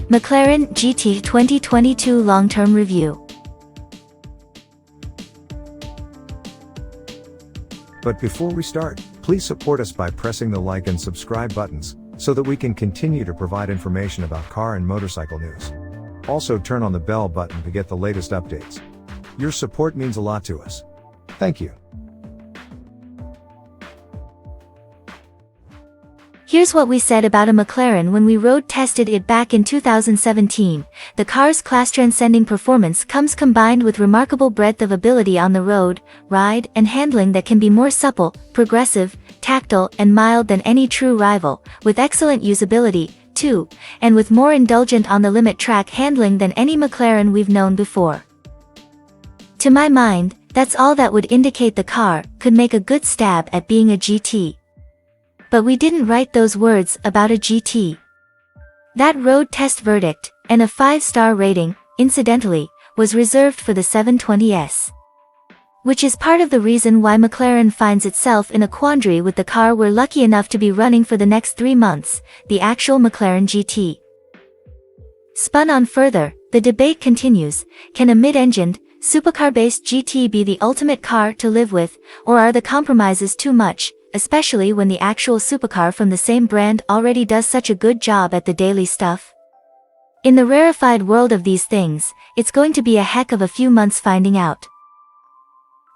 McLaren GT 2022 Long-Term Review. But before we start, please support us by pressing the like and subscribe buttons, so that we can continue to provide information about car and motorcycle news. Also turn on the bell button to get the latest updates. Your support means a lot to us. Thank you. Here's what we said about a McLaren when we road tested it back in 2017. The car's class-transcending performance comes combined with remarkable breadth of ability on the road, ride, and handling that can be more supple, progressive, tactile, and mild than any true rival, with excellent usability, too, and with more indulgent on-the-limit track handling than any McLaren we've known before. To my mind, that's all that would indicate the car could make a good stab at being a GT. But we didn't write those words about a GT. That road test verdict, and a 5-star rating, incidentally, was reserved for the 720S. Which is part of the reason why McLaren finds itself in a quandary with the car we're lucky enough to be running for the next 3 months, the actual McLaren GT. Spun on further, the debate continues: can a mid-engined, supercar-based GT be the ultimate car to live with, or are the compromises too much, especially when the actual supercar from the same brand already does such a good job at the daily stuff? In the rarefied world of these things, it's going to be a heck of a few months finding out.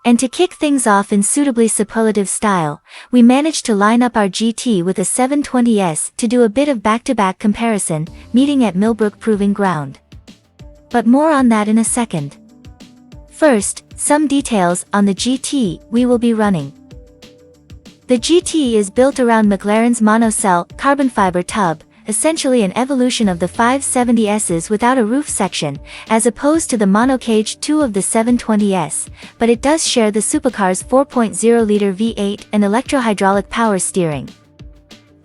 And to kick things off in suitably superlative style, we managed to line up our GT with a 720S to do a bit of back-to-back comparison, meeting at Millbrook Proving Ground. But more on that in a second. First, some details on the GT we will be running. The GT is built around McLaren's monocell carbon fiber tub, essentially an evolution of the 570S's without a roof section, as opposed to the monocage 2 of the 720S, but it does share the supercar's 4.0-liter V8 and electro-hydraulic power steering.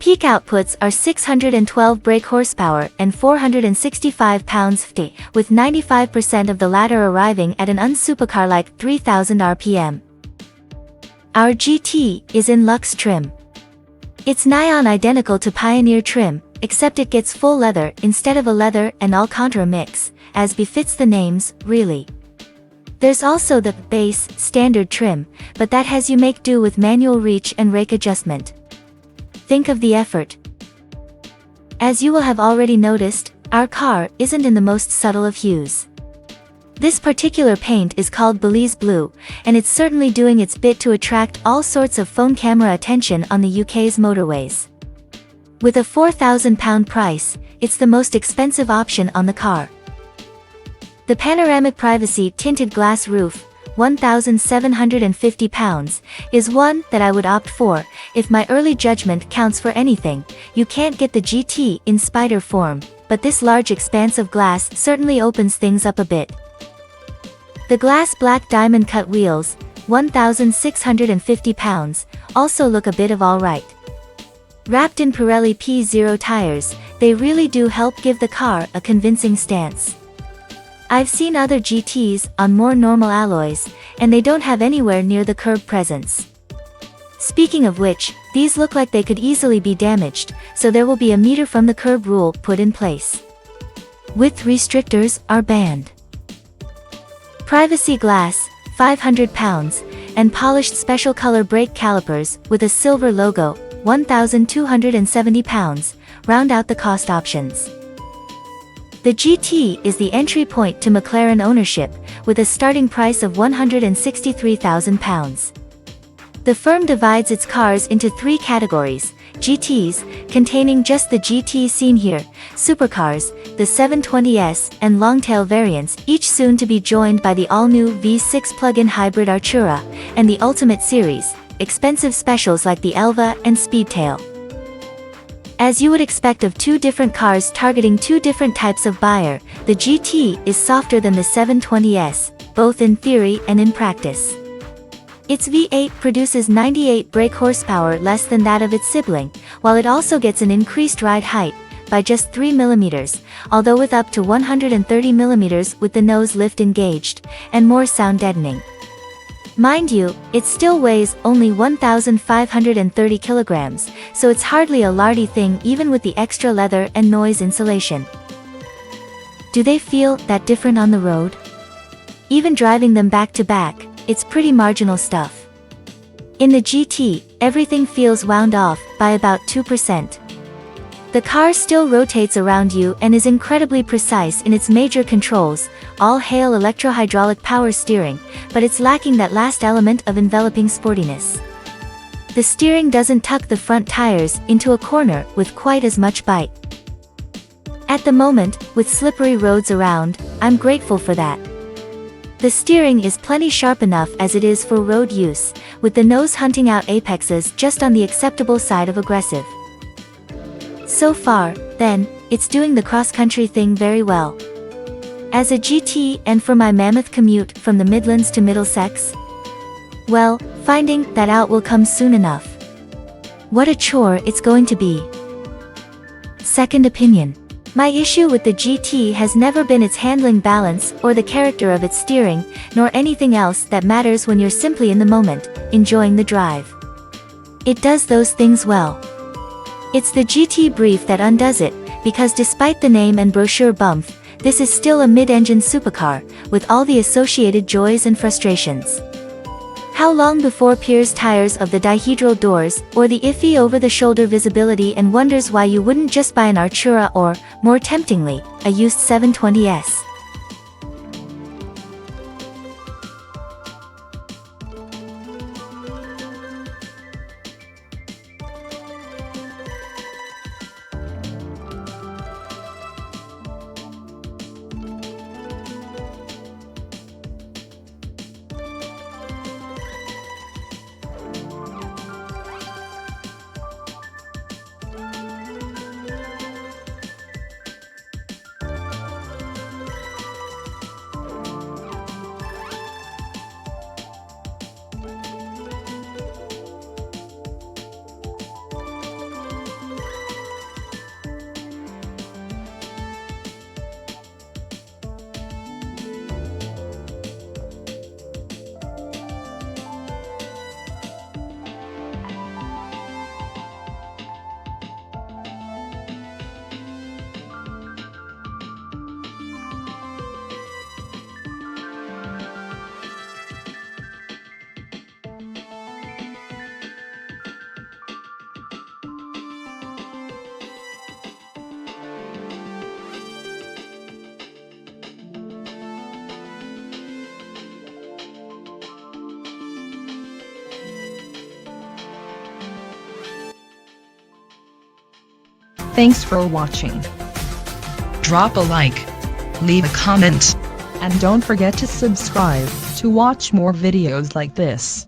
Peak outputs are 612 brake horsepower and 465 pounds-ft, with 95% of the latter arriving at an unsupercar-like 3,000 RPM. Our GT is in Luxe trim. It's nigh-on identical to Pioneer trim, except it gets full leather instead of a leather and Alcantara mix, as befits the names, really. There's also the base, standard trim, but that has you make do with manual reach and rake adjustment. Think of the effort. As you will have already noticed, our car isn't in the most subtle of hues. This particular paint is called Belize Blue, and it's certainly doing its bit to attract all sorts of phone camera attention on the UK's motorways. With a £4,000 price, it's the most expensive option on the car. The panoramic privacy tinted glass roof, £1,750, is one that I would opt for. If my early judgment counts for anything, you can't get the GT in spider form, but this large expanse of glass certainly opens things up a bit. The glass black diamond cut wheels, £1,650, also look a bit of alright. Wrapped in Pirelli P0 tires, they really do help give the car a convincing stance. I've seen other GTs on more normal alloys, and they don't have anywhere near the curb presence. Speaking of which, these look like they could easily be damaged, so there will be a meter from the curb rule put in place. Width restrictors are banned. Privacy glass, £500, and polished special color brake calipers with a silver logo, £1,270, round out the cost options. The GT is the entry point to McLaren ownership, with a starting price of £163,000. The firm divides its cars into 3 categories: GTs, containing just the GT seen here, supercars, the 720S, and longtail variants, each soon to be joined by the all-new V6 plug-in hybrid Artura, and the Ultimate Series, expensive specials like the Elva and Speedtail. As you would expect of 2 different cars targeting 2 different types of buyer, the GT is softer than the 720S, both in theory and in practice. Its V8 produces 98 brake horsepower less than that of its sibling, while it also gets an increased ride height, by just 3 mm, although with up to 130 mm with the nose lift engaged, and more sound deadening. Mind you, it still weighs only 1,530 kilograms, so it's hardly a lardy thing even with the extra leather and noise insulation. Do they feel that different on the road? Even driving them back to back, it's pretty marginal stuff. In the GT, everything feels wound off by about 2%. The car still rotates around you and is incredibly precise in its major controls, all hail electro-hydraulic power steering, but it's lacking that last element of enveloping sportiness. The steering doesn't tuck the front tires into a corner with quite as much bite. At the moment, with slippery roads around, I'm grateful for that. The steering is plenty sharp enough as it is for road use, with the nose hunting out apexes just on the acceptable side of aggressive. So far, then, it's doing the cross-country thing very well. As a GT and for my mammoth commute from the Midlands to Middlesex? Well, finding that out will come soon enough. What a chore it's going to be. Second opinion. My issue with the GT has never been its handling balance or the character of its steering, nor anything else that matters when you're simply in the moment, enjoying the drive. It does those things well. It's the GT brief that undoes it, because despite the name and brochure bump, this is still a mid-engine supercar, with all the associated joys and frustrations. How long before Pier's tires of the dihedral doors, or the iffy over-the-shoulder visibility and wonders why you wouldn't just buy an Artura or, more temptingly, a used 720S? Thanks for watching. Drop a like, leave a comment, and don't forget to subscribe to watch more videos like this.